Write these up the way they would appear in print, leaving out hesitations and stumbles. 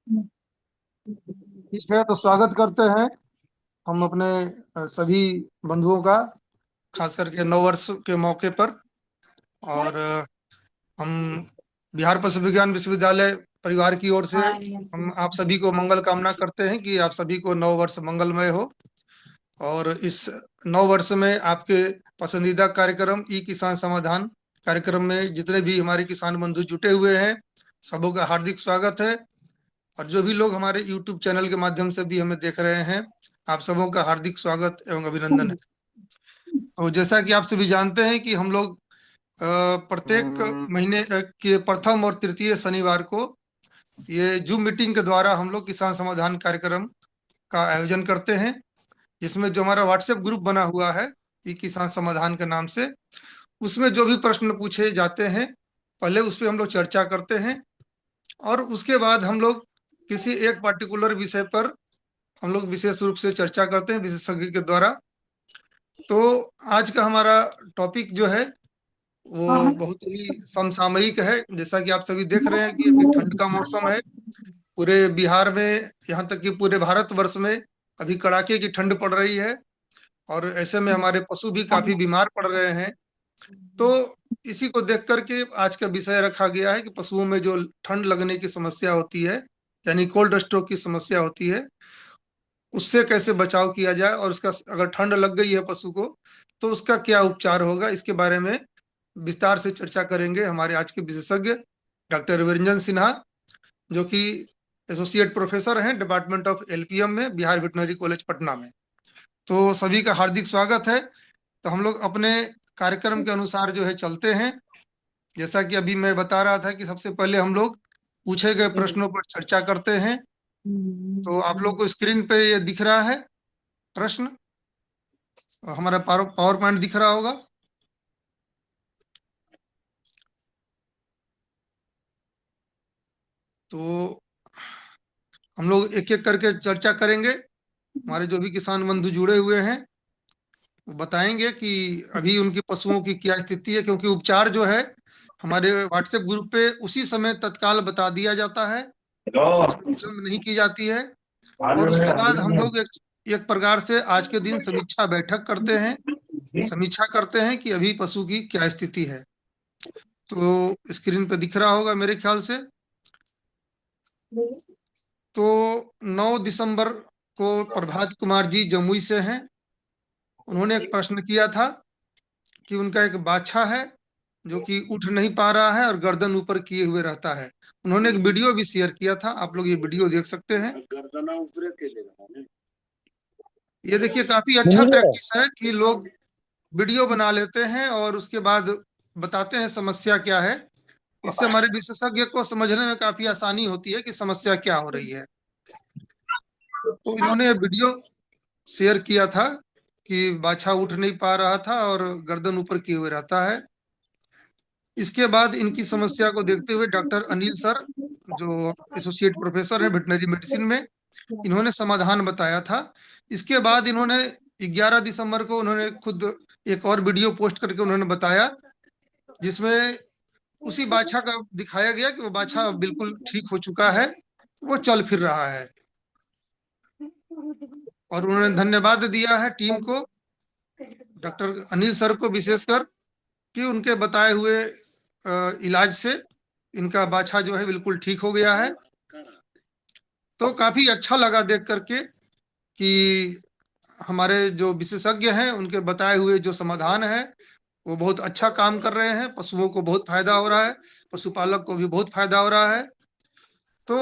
ठीक है, तो स्वागत करते हैं हम अपने सभी बंधुओं का, खास करके नव वर्ष के मौके पर। और हम बिहार पशु विज्ञान विश्वविद्यालय परिवार की ओर से हम आप सभी को मंगल कामना करते हैं कि आप सभी को नव वर्ष मंगलमय हो। और इस नव वर्ष में आपके पसंदीदा कार्यक्रम ई किसान समाधान कार्यक्रम में जितने भी हमारे किसान बंधु जुटे हुए हैं, सबों का हार्दिक स्वागत है। और जो भी लोग हमारे YouTube चैनल के माध्यम से भी हमें देख रहे हैं, आप सबों का हार्दिक स्वागत एवं अभिनंदन है। तो जैसा कि आप सभी जानते हैं कि हम लोग प्रत्येक महीने के प्रथम और तृतीय शनिवार को ये जूम मीटिंग के द्वारा हम लोग किसान समाधान कार्यक्रम का आयोजन करते हैं, जिसमें जो हमारा व्हाट्सएप ग्रुप बना हुआ है ये किसान समाधान के नाम से, उसमें जो भी प्रश्न पूछे जाते हैं पहले उस पर हम लोग चर्चा करते हैं। और उसके बाद हम लोग किसी एक पर्टिकुलर विषय पर हम लोग विशेष रूप से चर्चा करते हैं विशेषज्ञ के द्वारा। तो आज का हमारा टॉपिक जो है वो बहुत ही समसामयिक है। जैसा कि आप सभी देख रहे हैं कि अभी ठंड का मौसम है पूरे बिहार में, यहाँ तक कि पूरे भारतवर्ष में अभी कड़ाके की ठंड पड़ रही है। और ऐसे में हमारे पशु भी काफी बीमार पड़ रहे हैं। तो इसी को देख करके आज का विषय रखा गया है कि पशुओं में जो ठंड लगने की समस्या होती है, यानी कोल्ड स्ट्रोक की समस्या होती है, उससे कैसे बचाव किया जाए, और उसका अगर ठंड लग गई है पशु को तो उसका क्या उपचार होगा, इसके बारे में विस्तार से चर्चा करेंगे हमारे आज के विशेषज्ञ डॉक्टर विरंजन सिन्हा, जो कि एसोसिएट प्रोफेसर हैं डिपार्टमेंट ऑफ एलपीएम में, बिहार वेटनरी कॉलेज पटना में। तो सभी का हार्दिक स्वागत है। तो हम लोग अपने कार्यक्रम के अनुसार जो है चलते हैं। जैसा कि अभी मैं बता रहा था कि सबसे पहले हम लोग पूछे गए प्रश्नों पर चर्चा करते हैं। तो आप लोग को स्क्रीन पे ये दिख रहा है प्रश्न, और हमारा पावर पावर पॉइंट दिख रहा होगा। तो हम लोग एक एक करके चर्चा करेंगे। हमारे जो भी किसान बंधु जुड़े हुए हैं वो बताएंगे कि अभी उनकी पशुओं की क्या स्थिति है, क्योंकि उपचार जो है हमारे व्हाट्सएप ग्रुप पे उसी समय तत्काल बता दिया जाता है, उसमें विलम्ब नहीं की जाती है। और उसके बाद हम लोग एक एक प्रकार से आज के दिन समीक्षा बैठक करते हैं, समीक्षा करते हैं कि अभी पशु की क्या स्थिति है। तो स्क्रीन पे दिख रहा होगा मेरे ख्याल से। तो 9 दिसंबर को प्रभात कुमार जी जमुई से हैं। उन्होंने एक प्रश्न किया था कि उनका एक बाछा है जो कि उठ नहीं पा रहा है और गर्दन ऊपर किए हुए रहता है। उन्होंने एक वीडियो भी शेयर किया था, आप लोग ये वीडियो देख सकते हैं। ये देखिए काफी अच्छा प्रैक्टिस है कि लोग वीडियो बना लेते हैं और उसके बाद बताते हैं समस्या क्या है। इससे हमारे विशेषज्ञ को समझने में काफी आसानी होती है कि समस्या क्या हो रही है। तो इन्होंने वीडियो शेयर किया था कि बाछा उठ नहीं पा रहा था और गर्दन ऊपर किए हुए रहता है। इसके बाद इनकी समस्या को देखते हुए डॉक्टर अनिल सर, जो एसोसिएट प्रोफेसर है वेटनरी मेडिसिन में, इन्होंने समाधान बताया था। इसके बाद इन्होंने 11 दिसंबर को उन्होंने खुद एक और वीडियो पोस्ट करके उन्होंने बताया, जिसमें उसी बाछा का दिखाया गया कि वो बाछा बिल्कुल ठीक हो चुका है, वो चल फिर रहा है। और उन्होंने धन्यवाद दिया है टीम को, डॉक्टर अनिल सर को विशेषकर, कि उनके बताए हुए इलाज से इनका बाछा जो है बिल्कुल ठीक हो गया है। तो काफी अच्छा लगा देख करके कि हमारे जो विशेषज्ञ हैं उनके बताए हुए जो समाधान है वो बहुत अच्छा काम कर रहे हैं, पशुओं को बहुत फायदा हो रहा है, पशुपालक को भी बहुत फायदा हो रहा है। तो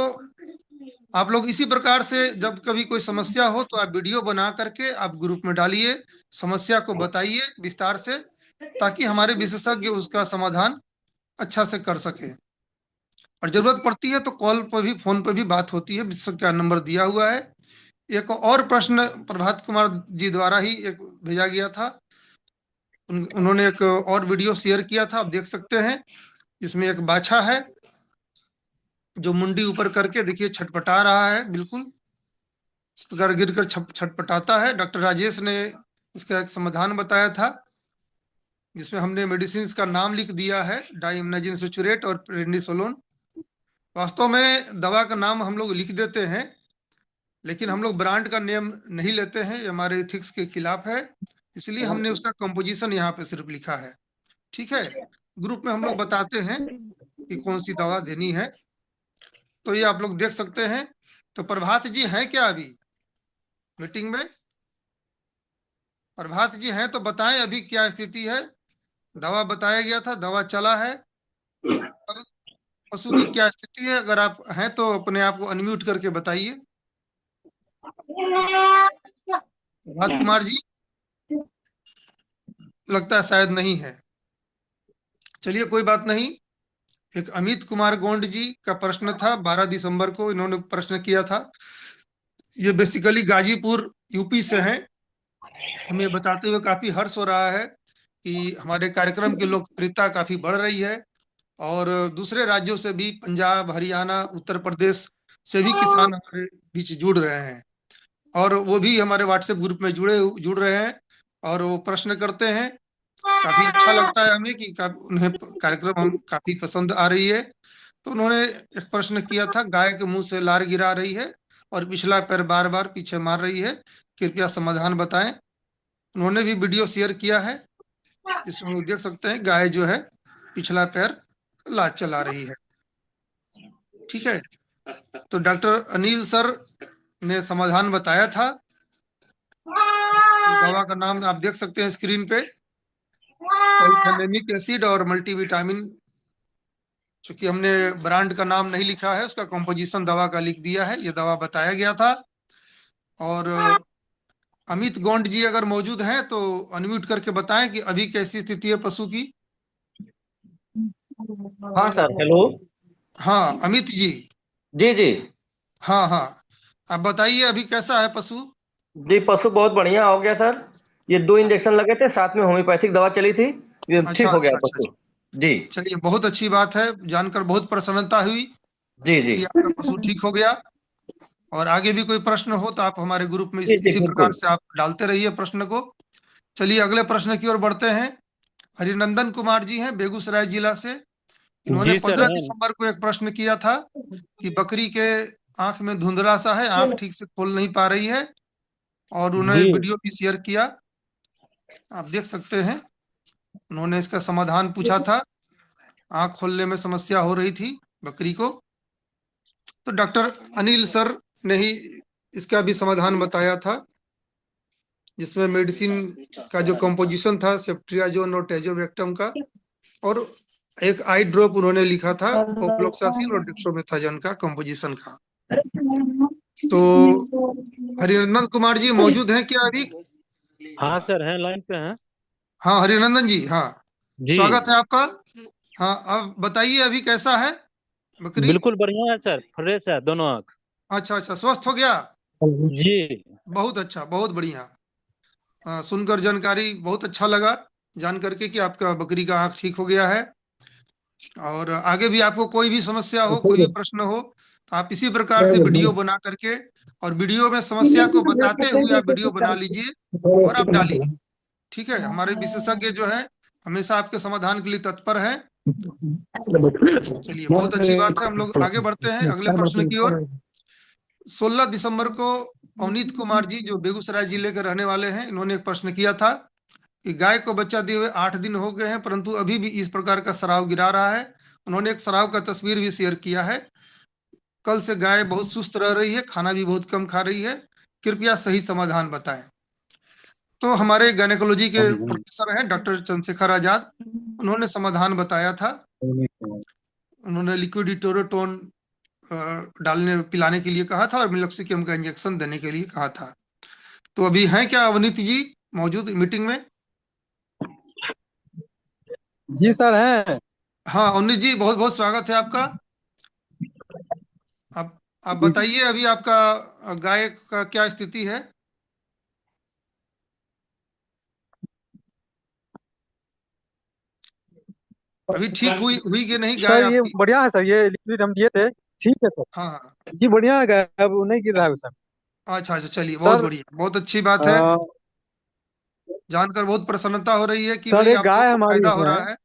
आप लोग इसी प्रकार से जब कभी कोई समस्या हो तो आप वीडियो बना करके आप ग्रुप में डालिए, समस्या को बताइए विस्तार से, ताकि हमारे विशेषज्ञ उसका समाधान अच्छा से कर सके। और जरूरत पड़ती है तो कॉल पर भी, फोन पर भी बात होती है, विशेषज्ञ का नंबर दिया हुआ है। एक और प्रश्न प्रभात कुमार जी द्वारा ही एक भेजा गया था। उन्होंने एक और वीडियो शेयर किया था, आप देख सकते हैं। इसमें एक बाछा है जो मुंडी ऊपर करके देखिए छटपटा रहा है, बिल्कुल इस प्रकार गिर कर छटपटाता है। डॉक्टर राजेश ने इसका एक समाधान बताया था, जिसमें हमने मेडिसिन का नाम लिख दिया है, डाइमनाजिन सचुरेट और प्रेडनिसोलोन। वास्तव में दवा का नाम हम लोग लिख देते हैं, लेकिन हम लोग ब्रांड का नेम नहीं लेते हैं, ये हमारे एथिक्स के खिलाफ है। इसलिए हमने उसका कंपोजिशन यहाँ पे सिर्फ लिखा है। ठीक है। ग्रुप में हम लोग बताते हैं कि कौन सी दवा देनी है। तो ये आप लोग देख सकते हैं। तो प्रभात जी हैं क्या अभी मीटिंग में? प्रभात जी हैं तो बताएं अभी क्या स्थिति है। दवा बताया गया था, दवा चला है। अब पशु की क्या स्थिति है? अगर आप हैं तो अपने आप को अनम्यूट करके बताइए। प्रभात कुमार जी, लगता है शायद नहीं है। चलिए कोई बात नहीं। एक अमित कुमार गोंड जी का प्रश्न था, 12 दिसंबर को इन्होंने प्रश्न किया था। ये बेसिकली गाजीपुर यूपी से हैं। हमें बताते हुए काफी हर्ष हो रहा है कि हमारे कार्यक्रम की लोकप्रियता काफी बढ़ रही है, और दूसरे राज्यों से भी, पंजाब, हरियाणा, उत्तर प्रदेश से भी किसान हमारे बीच जुड़ रहे हैं। और वो भी हमारे व्हाट्सएप ग्रुप में जुड़ रहे हैं और वो प्रश्न करते हैं। काफी अच्छा लगता है हमें कि उन्हें कार्यक्रम हम काफी पसंद आ रही है। तो उन्होंने एक प्रश्न किया था, गाय के मुंह से लार गिरा रही है और पिछला पैर बार बार पीछे मार रही है, कृपया समाधान बताएं। उन्होंने भी वीडियो शेयर किया है, जिसमें लोग देख सकते हैं गाय जो है पिछला पैर लात चला रही है। ठीक है। तो डॉक्टर अनिल सर ने समाधान बताया था। दवा का नाम आप देख सकते हैं स्क्रीन पे, पॉलीफेनेमिक एसिड और मल्टीविटामिन। चूंकि हमने ब्रांड का नाम नहीं लिखा है, उसका कंपोजिशन दवा का लिख दिया है। ये दवा बताया गया था। और अमित गोंड जी अगर मौजूद हैं तो अनम्यूट करके बताएं कि अभी कैसी स्थिति है पशु की। हाँ सर, हेलो। हाँ अमित जी। जी जी। हाँ हाँ। आप बताइए अभी कैसा है पशु? जी, पशु बहुत बढ़िया हो गया सर। ये 2 इंजेक्शन लगे थे, साथ में होम्योपैथिक दवा चली थी। ये ठीक अच्छा हो गया अच्छा है अच्छा पशु। अच्छा। जी चलिए बहुत अच्छी बात है, जानकर बहुत प्रसन्नता हुई जी जी। कि आपका पशु ठीक हो गया। और आगे भी कोई प्रश्न हो तो आप हमारे ग्रुप में जी जी, इसी प्रकार बिल्कुल। से आप डालते रहिए प्रश्न को। चलिए अगले प्रश्न की ओर बढ़ते हैं। हरिनंदन कुमार जी हैं बेगूसराय जिला से। इन्होंने जी सर पंद्रह है। दिसंबर को एक प्रश्न किया था कि बकरी के आंख में धुंधला सा है, आंख ठीक से खोल नहीं पा रही है, और उन्होंने जी वीडियो भी शेयर किया, आप देख सकते हैं। उन्होंने इसका समाधान पूछा था, आंख खोलने में समस्या हो रही थी बकरी को। तो डॉक्टर अनिल सर ने ही इसका भी समाधान बताया था, जिसमें मेडिसिन का जो कंपोजिशन था सेफ्ट्रियाजोन और टेजोवेक्टम का, और एक आई ड्रॉप उन्होंने लिखा था ओफ्लोक्सासिन और डिक्सोमेथाजोन का कंपोजिशन का। तो हरिनंदन कुमार जी मौजूद हैं क्या अभी? हाँ सर है, लाइन पे हैं। हाँ हरिनंदन जी, हाँ जी स्वागत है आपका। हाँ अब बताइए अभी कैसा है बकरी? बिल्कुल बढ़िया है सर, फ्रेश है दोनों आँख। अच्छा अच्छा, स्वस्थ हो गया। जी बहुत अच्छा, बहुत बढ़िया। सुनकर जानकारी बहुत अच्छा लगा, जान करके कि आपका बकरी का आंख ठीक हो गया है। और आगे भी आपको कोई भी समस्या हो, कोई भी प्रश्न हो, तो आप इसी प्रकार से वीडियो बना करके, और वीडियो में समस्या को बताते हुए आप वीडियो बना लीजिए और आप डालिए। ठीक है। हमारे विशेषज्ञ जो है हमेशा आपके समाधान के लिए तत्पर है। चलिए बहुत अच्छी बात है, हम लोग आगे बढ़ते हैं अगले प्रश्न की ओर। 16 दिसंबर को अवनीत कुमार जी जो बेगूसराय जिले के रहने वाले हैं, इन्होंने एक प्रश्न किया था कि गाय को बच्चा दिए हुए 8 दिन हो गए हैं, परंतु अभी भी इस प्रकार का स्राव गिरा रहा है। उन्होंने एक स्राव का तस्वीर भी शेयर किया है। कल से गाय बहुत सुस्त रह रही है, खाना भी बहुत कम खा रही है, कृपया सही समाधान बताएं। तो हमारे गायनेकोलॉजी के प्रोफेसर हैं डॉक्टर चंद्रशेखर आजाद, उन्होंने समाधान बताया था। उन्होंने लिक्विड डालने पिलाने के लिए कहा था और मिलोक्सिकम का इंजेक्शन देने के लिए कहा था। तो अभी हैं क्या अवनीत जी मौजूद मीटिंग में? जी सर हैं। हाँ अवनीत जी, बहुत बहुत स्वागत है आपका। आप बताइए अभी आपका गाय का क्या स्थिति है? अभी ठीक हुई हुई कि नहीं गाय सर ये आपकी? बढ़िया है सर, ये लिक्विड हम दिए थे। ठीक है सर। हाँ हाँ। जी बढ़िया है, गाय अब नहीं गिर रहा है सर। अच्छा अच्छा, चलिए बहुत सर बढ़िया, बहुत अच्छी बात है। अ, जानकर बहुत प्रसन्नता हो रही है कि सर भाई एक आप लोगों गाय को हमारी फायदा हो इसमें है। रहा है।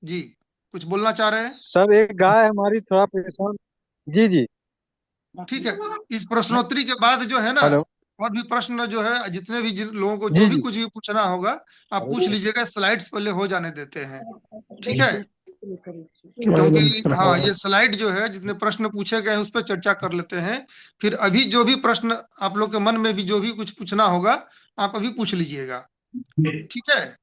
जी। कुछ बोलना चाह रहे हैं? सर एक गाय हमारी थोड़ा परेशान। जी जी। ठीक है, इस प्रश्नोत्तरी के बाद जो है ना, हेलो। और भी प्रश्न जो है, जितने भी जिन लोगों को जो जी भी जी। कुछ भी पूछना होगा आप पूछ लीजिएगा। स्लाइड्स पहले हो जाने देते हैं, ठीक है? क्योंकि हाँ, ये स्लाइड जो है, जितने प्रश्न पूछे गए हैं उस पर चर्चा कर लेते हैं। फिर अभी जो भी प्रश्न आप लोग के मन में भी जो भी कुछ पूछना होगा आप अभी पूछ लीजिएगा, ठीक है?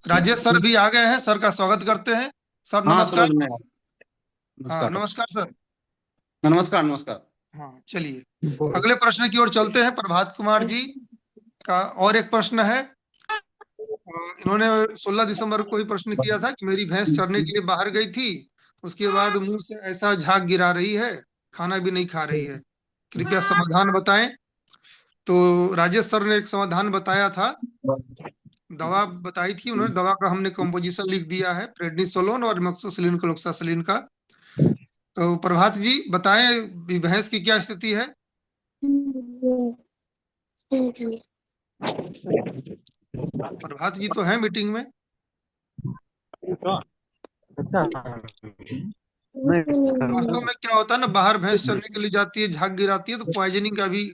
राजेश सर भी आ गए हैं, सर का स्वागत करते हैं। सर हाँ नमस्कार। सूरज में हाँ नमस्कार। नमस्कार सर। नमस्कार नमस्कार। हाँ चलिए अगले प्रश्न की ओर चलते हैं। प्रभात कुमार जी का और एक प्रश्न है। इन्होंने 16 दिसंबर को ही प्रश्न किया था कि मेरी भैंस चरने के लिए बाहर गई थी, उसके बाद मुंह से ऐसा झाग गिरा रही है, खाना भी नहीं खा रही है, कृपया समाधान बताएं। तो राजेश सर ने एक समाधान बताया था, दवा बताई थी उन्होंने। दवा का हमने कंपोजिशन लिख दिया है, प्रेडनिसोलोन और इमोक्सिसिलिन क्लोक्सासिलिन का। तो प्रभात जी बताएं भी भैंस की क्या स्थिति है? प्रभात जी तो है मीटिंग में। अच्छा। वास्तव में क्या होता है ना, बाहर भैंस चरने के लिए जाती है, झाग गिराती है, तो पॉइजनिंग का भी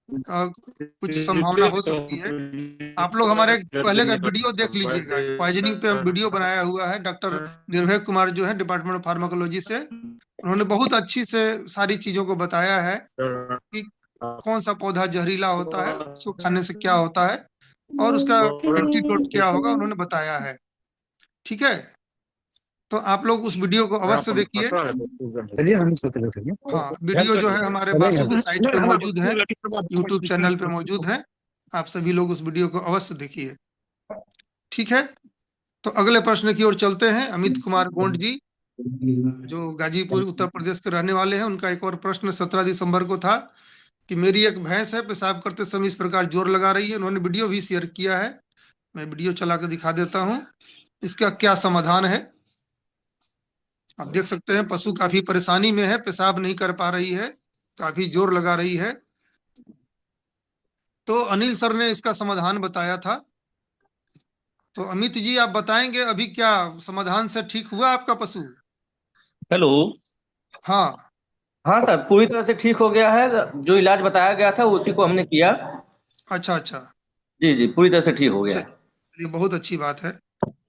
कुछ संभावना हो सकती है। आप लोग हमारे पहले का वीडियो देख लीजिएगा, पॉइजनिंग पे हम वीडियो बनाया हुआ है। डॉक्टर निर्भय कुमार जो है डिपार्टमेंट ऑफ फार्माकोलॉजी से, उन्होंने बहुत अच्छी से सारी चीजों को बताया है कि कौन सा पौधा जहरीला होता है, उसको खाने से क्या होता है, और उसका एंटीडोट क्या होगा, उन्होंने बताया है, ठीक है? तो आप लोग उस वीडियो को अवश्य देखिए। हाँ, वीडियो जो है हमारे बासु के साइट पे मौजूद है, यूट्यूब चैनल पे मौजूद है। आप सभी लोग उस वीडियो को अवश्य देखिए, ठीक है? तो अगले प्रश्न की ओर चलते हैं। अमित कुमार गोंड जी, जो गाजीपुर उत्तर प्रदेश के रहने वाले हैं, उनका एक और प्रश्न 17 दिसंबर को था कि मेरी एक भैंस है, पेशाब करते समय इस प्रकार जोर लगा रही है। उन्होंने वीडियो भी शेयर किया है, मैं वीडियो चला के दिखा देता हूँ। इसका क्या समाधान है? आप देख सकते हैं पशु काफी परेशानी में है, पेशाब नहीं कर पा रही है, काफी जोर लगा रही है। तो अनिल सर ने इसका समाधान बताया था। तो अमित जी आप बताएंगे अभी क्या समाधान से ठीक हुआ आपका पशु? हेलो। हाँ। हाँ सर, पूरी तरह से ठीक हो गया है। जो इलाज बताया गया था उसी को हमने किया। अच्छा अच्छा। जी जी, पूरी तरह से ठीक हो गया है। चलिए, ये बहुत अच्छी बात है।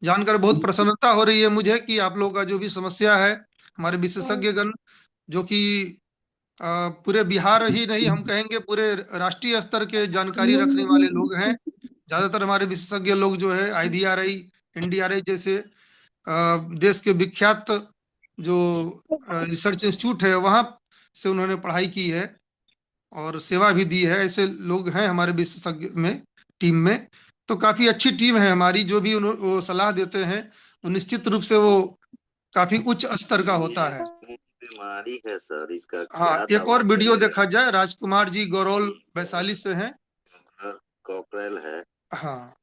जानकर बहुत प्रसन्नता हो रही है मुझे कि आप लोगों का जो भी समस्या है, हमारे विशेषज्ञगण जो कि पूरे बिहार ही नहीं, हम कहेंगे पूरे राष्ट्रीय स्तर के जानकारी रखने वाले लोग हैं। ज्यादातर हमारे विशेषज्ञ लोग जो है IVRI, NDRI जैसे देश के विख्यात जो रिसर्च इंस्टीट्यूट है वहाँ से उन्होंने पढ़ाई की है और सेवा भी दी है। ऐसे लोग हैं हमारे विशेषज्ञ में, टीम में। तो काफी अच्छी टीम है हमारी, जो भी वो सलाह देते हैं वो निश्चित रूप से वो काफी उच्च स्तर का होता है। बीमारी है सर, इसका हाँ, क्या एक दवा और वीडियो चलेगा? देखा जाए। राजकुमार जी गौरौल वैशाली से हैं। कॉकरेल है, हाँ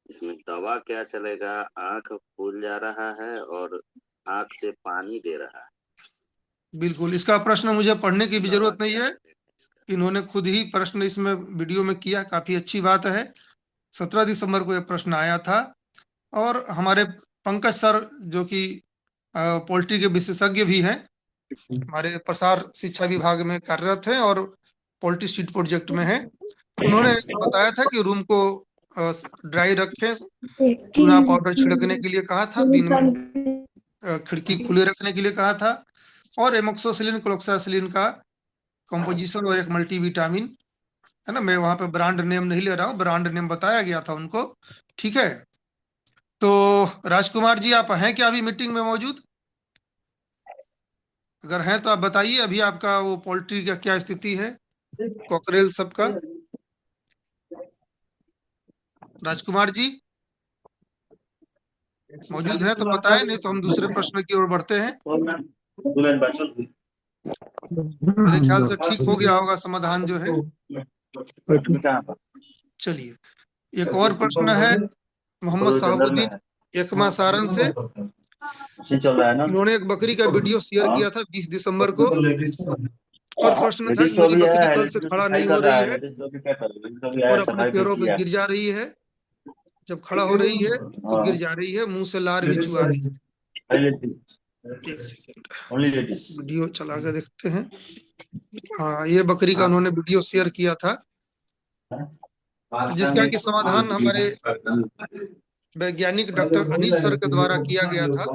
इसमें दवा क्या चलेगा? आंख फूल जा रहा है और आंख से पानी दे रहा है। बिल्कुल, इसका प्रश्न मुझे पढ़ने की भी दवा जरूरत नहीं क्या है, चलेगा इसका? इन्होंने खुद ही प्रश्न इसमें वीडियो में किया, काफी अच्छी बात है। 17 दिसंबर को यह प्रश्न आया था। और हमारे पंकज सर जो कि पोल्ट्री के विशेषज्ञ भी हैं, हमारे प्रसार शिक्षा विभाग में कार्यरत हैं और पोल्ट्री स्ट्रीट प्रोजेक्ट में हैं, उन्होंने बताया था कि रूम को ड्राई रखें, चूना पाउडर छिड़कने के लिए कहा था, दिन में खिड़की खुले रखने के लिए कहा था, और एमोक्सोसिलिन क्लोक्सासिलिन का कंपोजिशन और एक मल्टीविटामिन है ना। मैं वहां पे ब्रांड नेम नहीं ले रहा हूँ, ब्रांड नेम बताया गया था उनको, ठीक है? तो राजकुमार जी आप हैं क्या अभी मीटिंग में मौजूद? अगर हैं तो आप बताइए अभी आपका वो पोल्ट्री का क्या स्थिति है, कॉकरेल सबका। राजकुमार जी मौजूद हैं तो बताएं, नहीं तो हम दूसरे प्रश्न की ओर बढ़ते हैं। मेरे ख्याल से ठीक हो गया होगा समाधान जो है। चलिए एक और प्रश्न है मोहम्मद साहबुद्दीन एकमा सारन से। इन्होंने एक बकरी का वीडियो शेयर किया था 20 दिसंबर को, और प्रश्न था कि मेरी बकरी कल से खड़ा नहीं हो रही है और अपने पैरों पे गिर जा रही है, जब खड़ा हो रही है तो गिर जा रही है, मुंह से लार भी चुआ रही है। एक सेकेंड, वीडियो चला के देखते हैं। हाँ, ये बकरी का उन्होंने वीडियो शेयर किया था, तो जिसका कि समाधान हमारे वैज्ञानिक डॉक्टर अनिल सर के द्वारा किया गया था।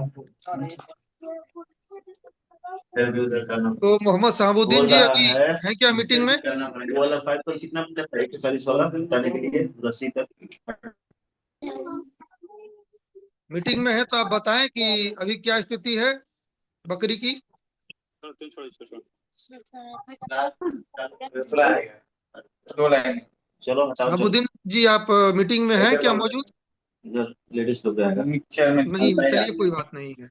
तो मोहम्मद शहाबुद्दीन जी अभी हैं क्या मीटिंग में? मीटिंग में है तो आप बताएं कि अभी क्या स्थिति है बकरी की। शहाबुद्दीन जी, आप मीटिंग में हैं क्या मौजूद? नहीं, चलिए कोई बात नहीं है।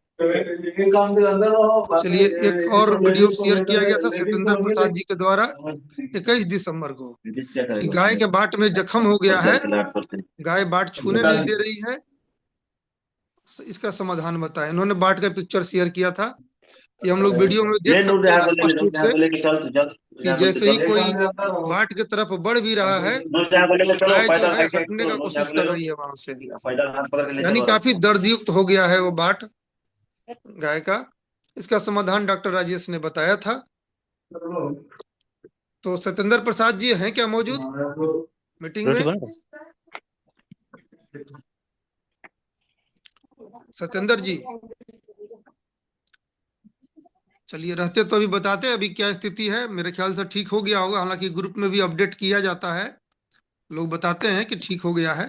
चलिए, एक और वीडियो शेयर किया गया था सत्येंद्र प्रसाद जी के द्वारा 21 दिसंबर को कि गाय के बाट में जख्म हो गया है, गाय बाट छूने नहीं दे रही है, इसका समाधान बताएं। इन्होंने बाट का पिक्चर शेयर किया था, ये हम लोग वीडियो में देख सकते हैं स्पष्ट रूप से कि जैसे ही कोई बाट की तरफ बढ़ भी रहा है तो गाय जो है हटने का कोशिश कर रही है वहां से, यानी काफी दर्दयुक्त हो गया है वो बाट गाय का। इसका समाधान डॉक्टर राजेश ने बताया था। तो सत्येंद्र प्रसाद जी हैं क्या मौजूद मीटिंग रोटी में? बन रहा सत्येंद्र जी, चलिए, रहते तो अभी बताते अभी क्या स्थिति है। मेरे ख्याल से ठीक हो गया होगा, हालांकि ग्रुप में भी अपडेट किया जाता है, लोग बताते हैं कि ठीक हो गया है,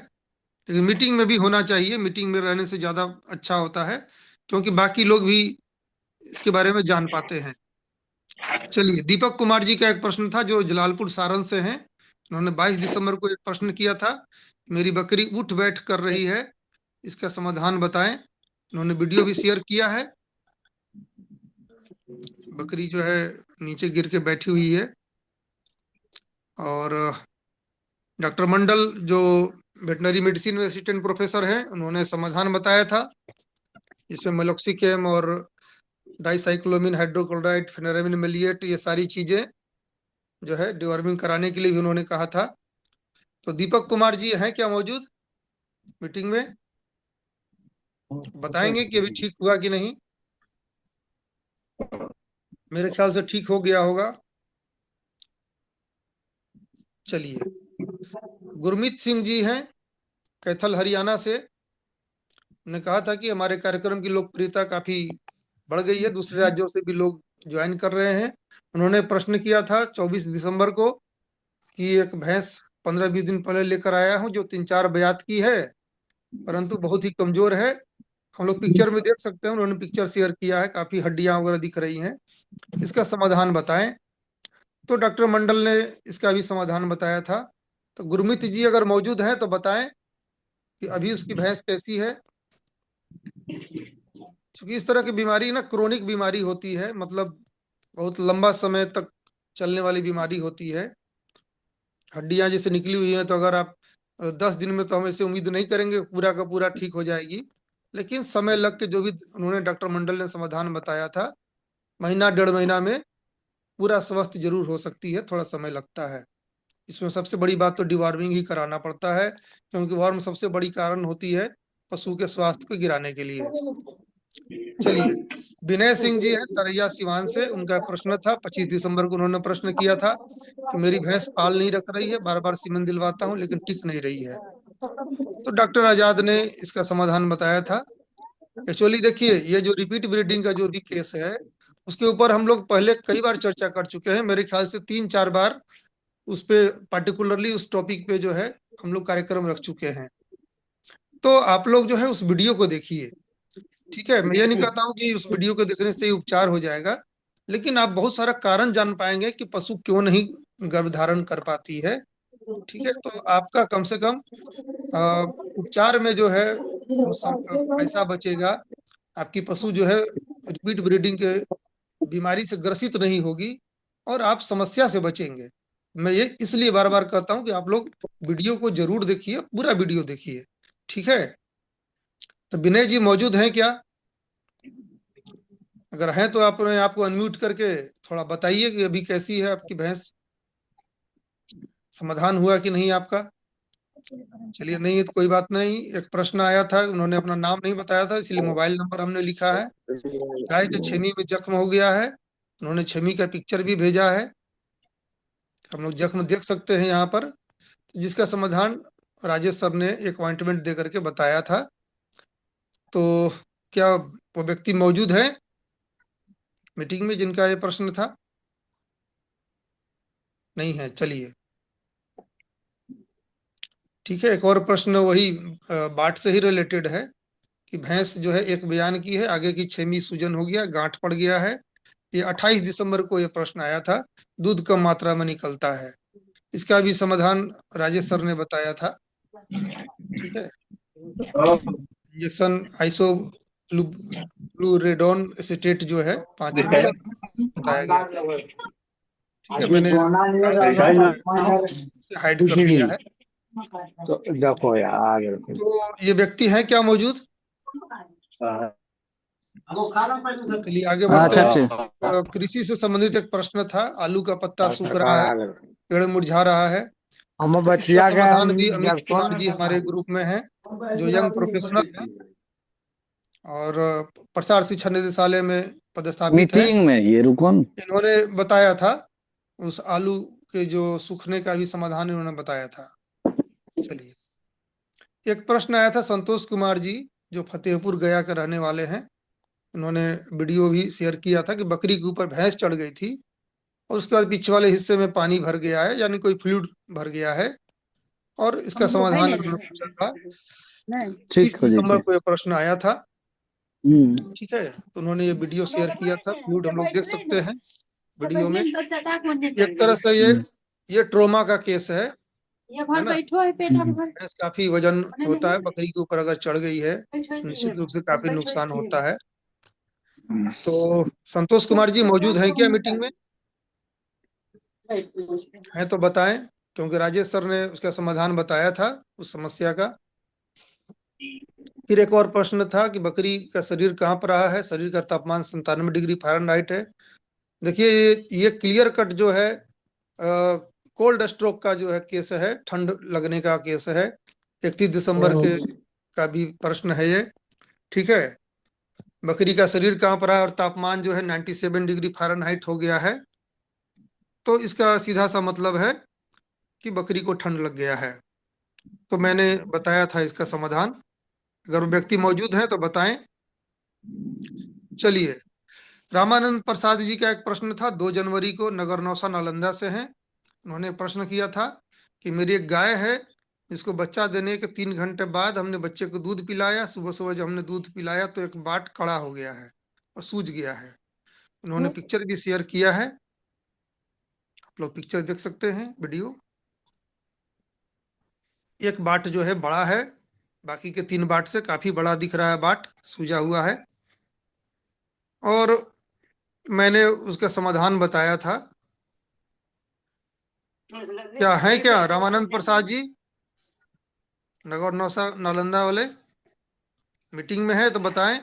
लेकिन मीटिंग में भी होना चाहिए। मीटिंग में रहने से ज्यादा अच्छा होता है, क्योंकि बाकी लोग भी इसके बारे में जान पाते हैं। चलिए, दीपक कुमार जी का एक प्रश्न था जो जलालपुर सारण से हैं। उन्होंने 22 दिसंबर को एक प्रश्न किया था, मेरी बकरी उठ बैठ कर रही है, इसका समाधान बताएं। उन्होंने वीडियो भी शेयर किया है, बकरी जो है नीचे गिर के बैठी हुई है। और डॉक्टर मंडल जो वेटनरी मेडिसिन में असिस्टेंट प्रोफेसर हैं, उन्होंने समाधान बताया था, इसमें मेलोक्सिकेम और डाइसाइक्लोमिन हाइड्रोक्लोराइड फेनेरामिन मेलिएट ये सारी चीजें जो है डिवर्मिंग कराने के लिए भी उन्होंने कहा था। तो दीपक कुमार जी हैं क्या मौजूद मीटिंग में? बताएंगे कि अभी ठीक हुआ कि नहीं। मेरे ख्याल से ठीक हो गया होगा। चलिए, गुरमीत सिंह जी हैं कैथल हरियाणा से, ने कहा था कि हमारे कार्यक्रम की लोकप्रियता काफी बढ़ गई है, दूसरे राज्यों से भी लोग ज्वाइन कर रहे हैं। उन्होंने प्रश्न किया था 24 दिसंबर को कि एक भैंस 15-20 दिन पहले लेकर आया हूँ जो 3-4 बयात की है, परंतु बहुत ही कमजोर है। हम लोग पिक्चर में देख सकते हैं, उन्होंने पिक्चर शेयर किया है, काफी हड्डियां वगैरह दिख रही हैं, इसका समाधान बताएं। तो डॉक्टर मंडल ने इसका भी समाधान बताया था। तो गुरमीत जी अगर मौजूद हैं तो बताएं कि अभी उसकी भैंस कैसी है। क्योंकि इस तरह की बीमारी ना क्रोनिक बीमारी होती है, मतलब बहुत लंबा समय तक चलने वाली बीमारी होती है। हड्डियां जैसे निकली हुई हैं, तो अगर आप 10 दिन में तो हम ऐसे उम्मीद नहीं करेंगे पूरा का पूरा ठीक हो जाएगी, लेकिन समय लग के जो भी उन्होंने डॉक्टर मंडल ने समाधान बताया था, महीना 1.5 महीना में पूरा स्वस्थ जरूर हो सकती है, थोड़ा समय लगता है। इसमें सबसे बड़ी बात तो डिवॉर्मिंग ही कराना पड़ता है, क्योंकि वर्म सबसे बड़ी कारण होती है पशु के स्वास्थ्य को गिराने के लिए। चलिए, विनय सिंह जी हैं तरैया सिवान से, उनका प्रश्न था 25 दिसंबर को उन्होंने प्रश्न किया था कि मेरी भैंस पाल नहीं रख रही है, बार बार सीमन दिलवाता हूँ लेकिन टिक नहीं रही है। तो डॉक्टर आजाद ने इसका समाधान बताया था। एक्चुअली देखिए, ये जो रिपीट ब्रीडिंग का जो भी केस है, उसके ऊपर हम लोग पहले कई बार चर्चा कर चुके हैं, मेरे ख्याल से 3-4 बार उस पे पर्टिकुलरली उस टॉपिक पे जो है हम लोग कार्यक्रम रख चुके हैं। तो आप लोग जो है उस वीडियो को देखिए, ठीक है। मैं ये नहीं कहता हूँ कि उस वीडियो को देखने से ही उपचार हो जाएगा, लेकिन आप बहुत सारा कारण जान पाएंगे कि पशु क्यों नहीं गर्भ धारण कर पाती है, ठीक है। तो आपका कम से कम अ, उपचार में जो है वो पैसा बचेगा, आपकी पशु जो है रिपीट ब्रीडिंग के बीमारी से ग्रसित नहीं होगी, और आप समस्या से बचेंगे। मैं ये इसलिए बार बार कहता हूँ कि आप लोग वीडियो को जरूर देखिए, पूरा वीडियो देखिए, ठीक है। तो विनय जी मौजूद हैं क्या? अगर हैं तो आपने आपको अनम्यूट करके थोड़ा बताइए कि अभी कैसी है आपकी भैंस, समाधान हुआ कि नहीं आपका। चलिए, नहीं है तो कोई बात नहीं। एक प्रश्न आया था, उन्होंने अपना नाम नहीं बताया था, इसलिए मोबाइल नंबर हमने लिखा है। गाय के छेमी में जख्म हो गया है, उन्होंने छेमी का पिक्चर भी भेजा है, हम लोग जख्म देख सकते हैं यहाँ पर, जिसका समाधान राजेश सर ने एक ऑइंटमेंट दे करके बताया था। तो क्या वो व्यक्ति मौजूद है मीटिंग में जिनका ये प्रश्न था? नहीं है, चलिए ठीक है। एक और प्रश्न वही बाट से ही रिलेटेड है कि भैंस जो है एक बयान की है, आगे की छेमी सूजन हो गया, गांठ पड़ गया है। ये 28 दिसंबर को ये प्रश्न आया था, दूध कम मात्रा में निकलता है। इसका भी समाधान राजेश सर ने बताया था। ठीक है, इंजेक्शन आइसो फ्लूरेडोन एसीटेट जो है 5 ml बताया गया था। ठीक है, मैंने हाइड कर दिया है। तो देखो यार, तो ये व्यक्ति है क्या मौजूद? चलिए आगे बढ़ते अच्छा हैं। ठीक। कृषि से संबंधित एक प्रश्न था, आलू का पत्ता सूख रहा है, पेड़ मुरझा रहा है। हम तो इसका बचिया समाधान भी गए अमित कुमार जी हमारे ग्रुप में हैं, जो यंग प्रोफेशनल हैं और प्रसार शिक्षा निदेशालय में पदस्थापित है। मीटिंग में ये रुको न। इन्होंने बताया था, उस आलू के जो सूखने का भी समाधान इन्होंने बताया था। चलिए, एक प्रश्न आया था संतोष कुमार जी, जो फतेहपुर गया के रहने वाले हैं। उन्होंने वीडियो भी शेयर किया था कि बकरी के ऊपर भैंस चढ़ गई थी और उसके बाद पीछे वाले हिस्से में पानी भर गया है, यानी कोई फ्लूइड भर गया है, और इसका समाधान उन्होंने पूछा था। ठीक 30 हो दिसंबर जैते। को यह प्रश्न आया था। ठीक है, तो उन्होंने ये वीडियो शेयर किया था, फ्लूइड हम लोग देख सकते हैं वीडियो में। एक तरह से ये ट्रोमा का केस है ना। भैंस काफी वजन होता है, बकरी के ऊपर अगर चढ़ गई है तो निश्चित रूप से काफी नुकसान होता है। तो संतोष कुमार जी मौजूद हैं क्या मीटिंग में? हैं तो बताएं, क्योंकि राजेश सर ने उसका समाधान बताया था उस समस्या का। फिर एक और प्रश्न था कि बकरी का शरीर कांप रहा है, शरीर का तापमान 97 डिग्री फ़ारेनहाइट है। देखिए, ये क्लियर कट जो है कोल्ड स्ट्रोक का जो है केस है, ठंड लगने का केस है। 31 दिसंबर के का भी प्रश्न है ये। ठीक है, बकरी का शरीर कांप रहा है और तापमान जो है 97 डिग्री फ़ारेनहाइट हो गया है, तो इसका सीधा सा मतलब है कि बकरी को ठंड लग गया है। तो मैंने बताया था इसका समाधान। अगर व्यक्ति मौजूद है तो बताएं। चलिए, रामानंद प्रसाद जी का एक प्रश्न था, 2 जनवरी को, नगर नौसा नालंदा से हैं। उन्होंने प्रश्न किया था कि मेरी एक गाय है जिसको बच्चा देने के 3 घंटे बाद हमने बच्चे को दूध पिलाया, सुबह सुबह जब हमने दूध पिलाया तो एक बाट कड़ा हो गया है और सूज गया है। उन्होंने पिक्चर भी शेयर किया है, आप लोग पिक्चर देख सकते हैं वीडियो। एक बाट जो है बड़ा है, बाकी के 3 बाट से काफी बड़ा दिख रहा है, बाट सूजा हुआ है। और मैंने उसका समाधान बताया था। क्या है क्या रामानंद प्रसाद जी, नगर नौसा नालंदा वाले मीटिंग में है तो बताएं।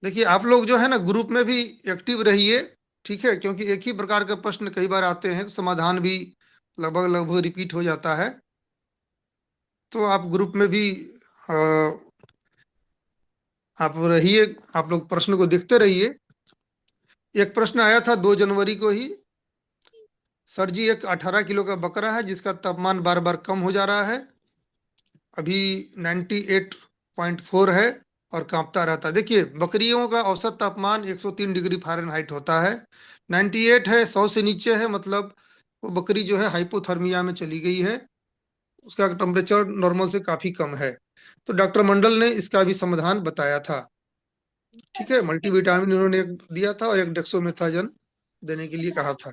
देखिए, आप लोग जो है ना ग्रुप में भी एक्टिव रहिए, ठीक है, क्योंकि एक ही प्रकार के प्रश्न कई बार आते हैं तो समाधान भी लगभग लगभग रिपीट हो जाता है। तो आप ग्रुप में भी अ, आप रहिए, आप लोग प्रश्न को देखते रहिए। एक प्रश्न आया था 2 जनवरी को ही, सर जी एक 18 किलो का बकरा है जिसका तापमान बार बार कम हो जा रहा है, अभी 98.4 है और कांपता रहता है। देखिए, बकरियों का औसत तापमान 103 डिग्री फ़ारेनहाइट होता है, 98 है, 100 से नीचे है, मतलब वो बकरी जो है हाइपोथर्मिया में चली गई है, उसका टेम्परेचर नॉर्मल से काफी कम है। तो डॉक्टर मंडल ने इसका भी समाधान बताया था। ठीक है, मल्टीविटामिन उन्होंने एक दिया था और एक डेक्सोमेथाजन देने के लिए कहा था।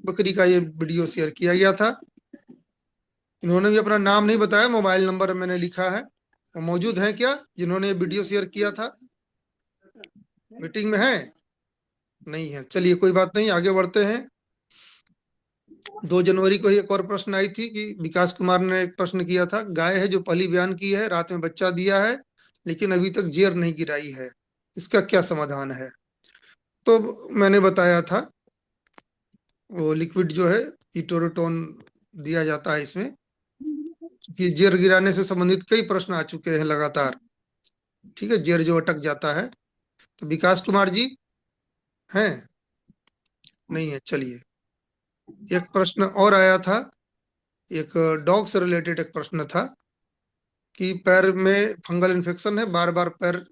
बकरी का ये वीडियो शेयर किया गया था। इन्होंने भी अपना नाम नहीं बताया, मोबाइल नंबर मैंने लिखा है। वो मौजूद है क्या जिन्होंने ये वीडियो शेयर किया था? मीटिंग में है? नहीं है, चलिए कोई बात नहीं, आगे बढ़ते हैं। 2 जनवरी को ही एक और प्रश्न आई थी कि विकास कुमार ने एक प्रश्न किया था, गाय है जो पहली बयान की है, रात में बच्चा दिया है लेकिन अभी तक जेर नहीं गिराई है, इसका क्या समाधान है? तो मैंने बताया था वो लिक्विड जो है इटोरोटोन दिया जाता है इसमें, कि जेर गिराने से संबंधित कई प्रश्न आ चुके हैं लगातार। ठीक है, जेर जो अटक जाता है। तो विकास कुमार जी हैं? नहीं है, चलिए। एक प्रश्न और आया था, एक डॉग से रिलेटेड एक प्रश्न था कि पैर में फंगल इन्फेक्शन है, बार बार पैर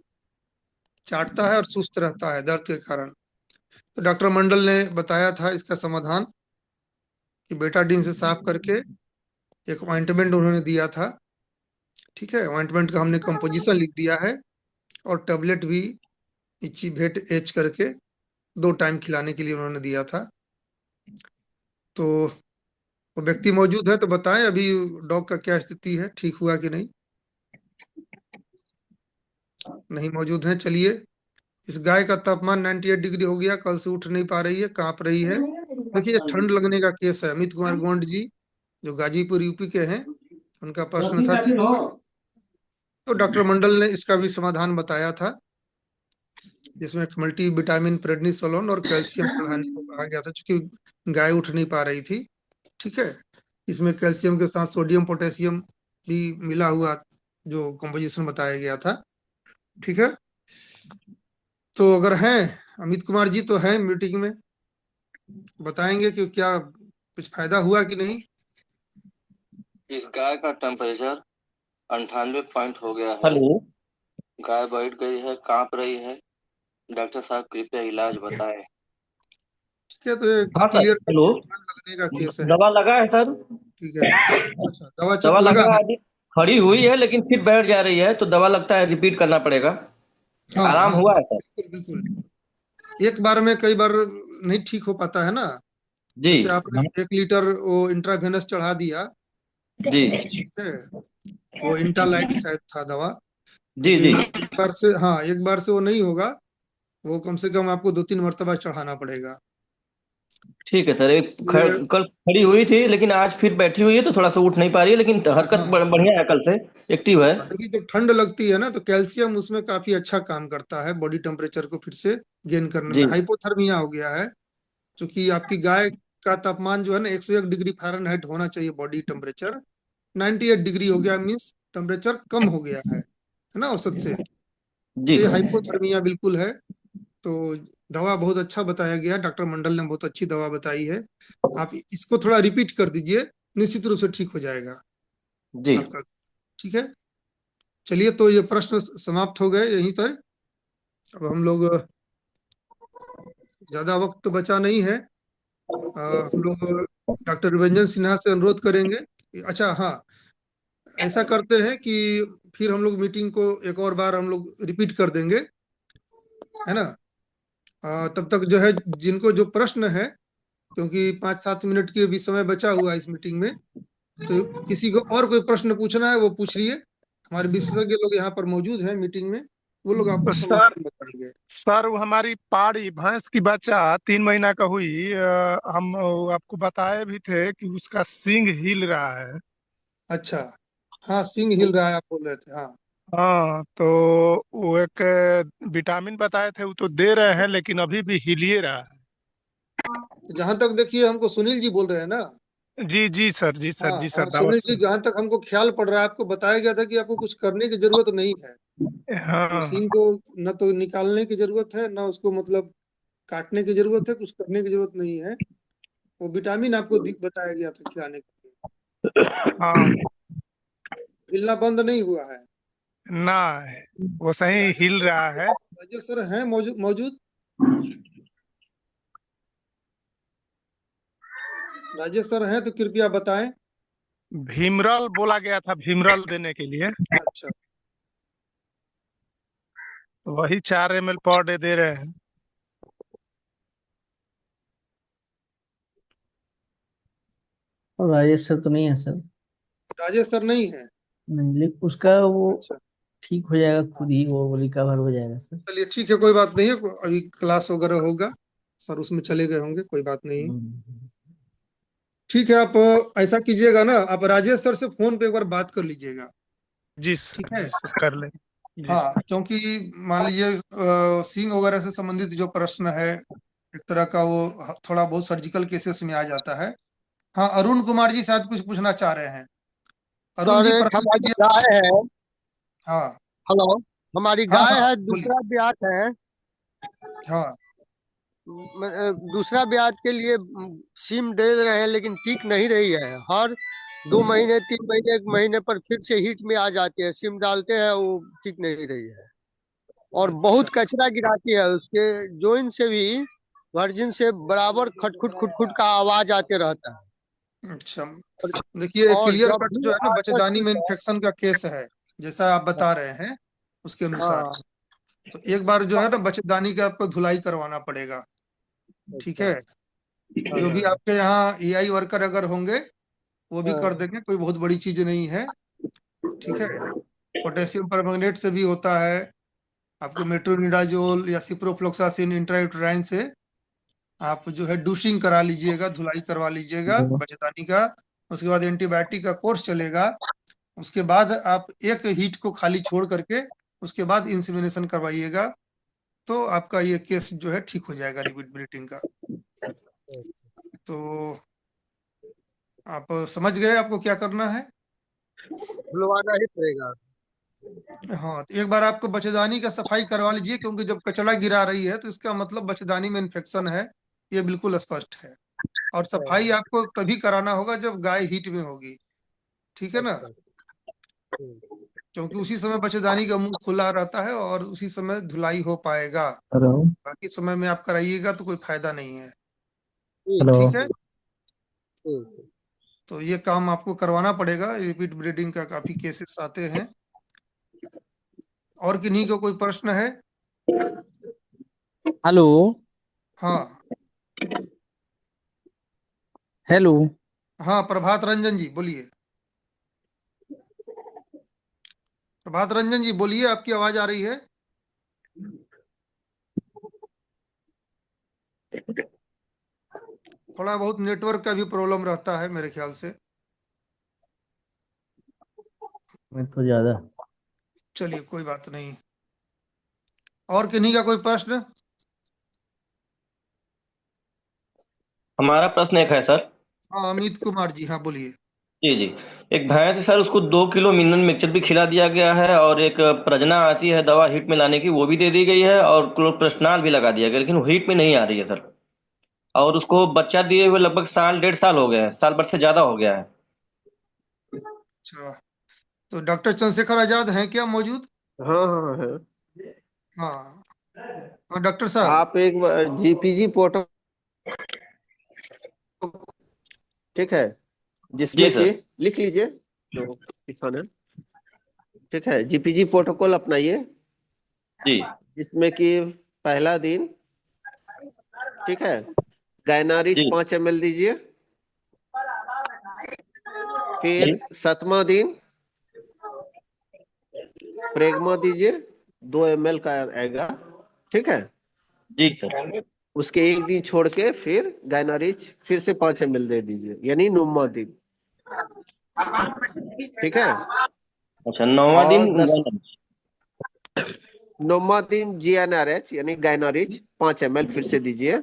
चाटता है और सुस्त रहता है दर्द के कारण। तो डॉक्टर मंडल ने बताया था इसका समाधान कि बेटाडीन से साफ करके एक ऑइंटमेंट उन्होंने दिया था। ठीक है, ऑइंटमेंट का हमने कंपोजिशन लिख दिया है, और टेबलेट भी इची भेट एच करके 2 टाइम खिलाने के लिए उन्होंने दिया था। तो वो व्यक्ति मौजूद है तो बताएं अभी डॉग का क्या स्थिति है, ठीक हुआ कि नहीं? नहीं मौजूद है, चलिए। इस गाय का तापमान 98 डिग्री हो गया, कल से उठ नहीं पा रही है, कांप रही है। देखिए, ठंड लगने का केस है। अमित कुमार गोंड जी जो गाजीपुर यूपी के हैं, उनका प्रश्न था 30 मिनट। तो डॉक्टर मंडल ने इसका भी समाधान बताया था, जिसमें मल्टी विटामिन प्रेडनिसोलोन और कैल्शियम बढ़ाने को कहा गया था, क्योंकि गाय उठ नहीं पा रही थी। ठीक है, इसमें कैल्शियम के साथ सोडियम पोटेशियम भी मिला हुआ जो कंपोजिशन बताया गया था। ठीक है, तो अगर हैं अमित कुमार जी तो हैं मीटिंग में, बताएंगे कि क्या कुछ फायदा हुआ कि नहीं। इस गाय का टेम्परेचर 98 पॉइंट हो गया है। हेलो। गाय बैठ गई है, कांप रही है। डॉक्टर साहब कृपया इलाज बताएं। ठीक है, तो ये हाँ सर। Clear hello. लगने का केस है। दवा लगा है सर। ठीक है, अच्छा, दवा दवा लगा लगा है। है अभी। खड़ी हुई है लेकिन फिर बैठ जा रही है, तो दवा लगता है रिपीट करना पड़ेगा। हाँ हाँ आराम हाँ, हुआ है सर। बिल्कुल बिल्कुल। एक बार में कई बार नहीं ठीक हो पाता है ना। जी। जैसे आपने 1 लीटर वो इंट्रावेनस चढ़ा दिया। जी। ठीक है, वो इंटालाइट शायद था दवा। जी। जी। लेकिन एक बार से, हाँ, एक बार से वो नहीं होगा। वो कम से कम आपको 2-3 मरतबा चढ़ाना पड़ेगा। ठीक है सर। ये, कल खड़ी हुई थी लेकिन आज फिर बैठी हुई है, तो थोड़ा सा उठ नहीं पा रही है, लेकिन हरकत हाँ बढ़िया है, कल से एक्टिव है। हाँ, देखिए जब ठंड लगती है ना तो कैल्शियम उसमें काफी अच्छा काम करता है बॉडी टेम्परेचर को फिर से गेन करने जी। में। हाइपोथर्मिया हो गया है, क्योंकि आपकी गाय का तापमान जो है ना 101 डिग्री फ़ारेनहाइट होना चाहिए बॉडी टेम्परेचर। 98 डिग्री हो गया, मीन्स टेम्परेचर कम हो गया है ना, औसत से। जी तो ये सर। हाइपोथर्मिया बिल्कुल है। तो दवा बहुत अच्छा बताया गया, डॉक्टर मंडल ने बहुत अच्छी दवा बताई है। आप इसको थोड़ा रिपीट कर दीजिए, निश्चित रूप से ठीक हो जाएगा जी। आपका। ठीक है, चलिए, तो ये प्रश्न समाप्त हो गए यहीं पर। अब हम लोग, ज्यादा वक्त तो बचा नहीं है। हम लोग डॉक्टर निरंजन सिन्हा से अनुरोध करेंगे अच्छा हाँ, ऐसा करते हैं कि फिर हम लोग मीटिंग को एक और बार हम लोग रिपीट कर देंगे, है ना। तब तक जो है, जिनको जो प्रश्न है, क्योंकि 5-7 मिनट के भी समय बचा हुआ है इस मीटिंग में, तो किसी को और कोई प्रश्न पूछना है वो पूछ लिए। हमारे विशेषज्ञ लोग यहाँ पर मौजूद हैं मीटिंग में, वो लोग तो आपको सर समाधान बताएंगे। सर वो हमारी पाड़ी भैंस की बच्चा 3 महीना का हुई, हम आपको बताए भी थे कि उसका सींग हिल रहा है। अच्छा, हाँ, सिंह हिल रहा है आप बोल रहे थे, हाँ। हाँ, तो वो एक विटामिन बताए थे, वो तो दे रहे हैं लेकिन अभी भी हिलिए रहा है। जहां तक देखिए, हमको सुनील जी बोल रहे हैं ना। जी जी सर, जी सर, हाँ जी हाँ, सर, सुनील दावत जी, जहां तक हमको ख्याल पड़ रहा है, आपको बताया गया था कि आपको कुछ करने की जरूरत नहीं है। सर। उस हाँ सीन को न तो निकालने की जरूरत है, ना उसको मतलब काटने की जरूरत है, कुछ करने की जरूरत नहीं है। वो विटामिन आपको बताया गया था खिलाने के लिए। हाँ। हिलना बंद नहीं हुआ है। ना, वो सही राजेश हिल सर, रहा है। राजेश सर हैं मौजूद मौजूद? राजेश सर हैं तो कृपया बताएं। भीमरल बोला गया था, भीमरल देने के लिए। अच्छा, वही 4 ml पर डे दे रहे हैं। और राजेश सर तो नहीं है सर। राजेश सर नहीं है। नहीं, लेकिन उसका वो अच्छा, ठीक हो जाएगा, खुद ही वो रिकवर हो जाएगा सर। चलिए ठीक है, कोई बात नहीं है। अभी क्लास वगैरह होगा, सर उसमें चले गए होंगे, कोई बात नहीं। हम्म। ठीक है, आप ऐसा कीजिएगा ना, आप राजेश सर से फोन पे एक बार बात कर लीजिएगा। जी ठीक सर, है, जी सर, कर ले। जी हाँ, क्योंकि मान लीजिए सींग वगैरह से संबंधित जो प्रश्न है, एक तरह का वो थोड़ा बहुत सर्जिकल केसेस में आ जाता है। हाँ, अरुण कुमार जी शायद कुछ पूछना चाह रहे हैं। अरुण सर जी एक प्रश्न हमारी कीजिए। गाय है। हाँ हेलो। हमारी हाँ गाय हाँ है, बोलिए। दूसरा ब्याज है। हाँ दूसरा ब्याज के लिए सिम डाल रहे हैं लेकिन टिक नहीं रही है। हर 2 महीने 3 महीने 1 महीने पर फिर से हीट में आ जाती है। सिम डालते हैं वो टिक नहीं रही है और अच्छा बहुत कचरा गिराती है। उसके जोइन से भी वर्जिन से बराबर खटखुट खुटखुट का आवाज आते रहता है। अच्छा, देखिए और क्लियर जब कट भी जो है ना आकर बच्चेदानी में छूता इन्फेक्शन का केस है, जैसा आप है। बता रहे हैं उसके अनुसार। हाँ। तो एक बार जो है ना बच्चेदानी का आपको धुलाई करवाना पड़ेगा। ठीक अच्छा। है, जो भी हाँ। आपके यहाँ एआई वर्कर अगर होंगे वो भी कर हाँ। देंगे, कोई बहुत बड़ी चीज नहीं है। ठीक है, पोटेशियम परमंगनेट से भी होता है, आपको मेट्रोनिडाजोल या सिप्रोफ्लोक्सासिन इंट्रायूटेराइन से आप जो है डूशिंग करा लीजिएगा, धुलाई करवा लीजिएगा बच्चेदानी का। उसके बाद एंटीबायोटिक का कोर्स चलेगा। उसके बाद आप एक हीट को खाली छोड़ करके उसके बाद इंसेमिनेशन करवाइएगा, तो आपका ये केस जो है ठीक हो जाएगा रिपीट ब्लीडिंग का। तो आप समझ गए आपको क्या करना है। खुलवाना ही पड़ेगा। हाँ, तो एक बार आपको बच्चेदानी का सफाई करवा लीजिए, क्योंकि जब कचरा गिरा रही है तो इसका मतलब बच्चेदानी में इन्फेक्शन है, ये बिल्कुल स्पष्ट है। और सफाई हाँ। आपको तभी कराना होगा जब गाय हीट में होगी। ठीक है ना, अच्छा। हम्म। क्योंकि उसी समय बच्चेदानी का मुंह खुला रहता है और उसी समय धुलाई हो पाएगा। हेलो। बाकी समय में आप कराइएगा तो कोई फायदा नहीं है। ठीक हेलो। ठीक ठीक है, ठीक ठीक। तो ये काम आपको करवाना पड़ेगा। रिपीट ब्रीडिंग का काफी केसेस आते हैं। और किन्हीं को कोई प्रश्न है? हेलो। हाँ हेलो। हाँ, प्रभात रंजन जी बोलिए। प्रभात रंजन जी बोलिए, आपकी आवाज आ रही है। थोड़ा बहुत नेटवर्क का भी प्रॉब्लम रहता है मेरे ख्याल से। मैं तो ज्यादा। चलिए कोई बात नहीं। और किन्हीं का कोई प्रश्न? हमारा प्रश्न एक है सर। हाँ, अमित कुमार जी, हाँ बोलिए। जी जी। एक भैंस है सर, उसको 2 किलो मिनरल मिक्सचर भी खिला दिया गया है, और एक प्रजना आती है दवा हीट में लाने की, वो भी दे दी गई है, और क्लोरोप्रेस्टनाल भी लगा दिया गया, लेकिन वो हीट में नहीं आ रही है सर। और उसको बच्चा दिए हुए लगभग साल 1.5 साल हो गया है, साल भर से ज्यादा हो गया है। अच्छा, तो डॉक्टर चंद्रशेखर आजाद हैं क्या मौजूद? हाँ हाँ है। हाँ हाँ डॉक्टर साहब। आप एक बार जीपीजी पोर्टल, ठीक है, जी जिसमें कि सर। लिख लीजिए जो किसान है। ठीक है, जीपीजी प्रोटोकॉल अपनाइए, जी जिसमें कि पहला दिन, ठीक है, गायनारिच जी 5 ml दीजिए। फिर जी 7वां दिन प्रेगमा दीजिए, 2 ml का आएगा। ठीक है, जी सर। उसके एक दिन छोड़ के फिर गायनारिच फिर से 5 ml दे दीजिए, यानी 9वां दिन। ठीक है, अच्छा, 9वां दिन और 9। 9वां दिन GnRH यानी गायनारिच 5 ml फिर से दीजिए।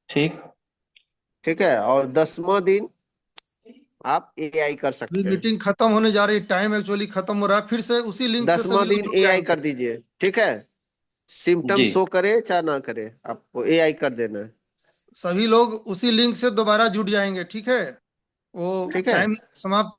ठीक। ठीक है, और 10वां दिन आप एआई कर अभी सकते हैं। मीटिंग खत्म होने जा रही है, टाइम एक्चुअली खत्म हो रहा है, फिर से उसी लिंक से 10वां सभी लोग दिन जुड़ एआई जाएंगे। कर दीजिए। ठीक है, सिम्टम जी शो करे चाहे ना करे, आपको एआई कर देना है। सभी लोग उसी लिंक से दोबारा जुड़ जाएंगे। ठीक है, वो ठीक है, टाइम समाप्त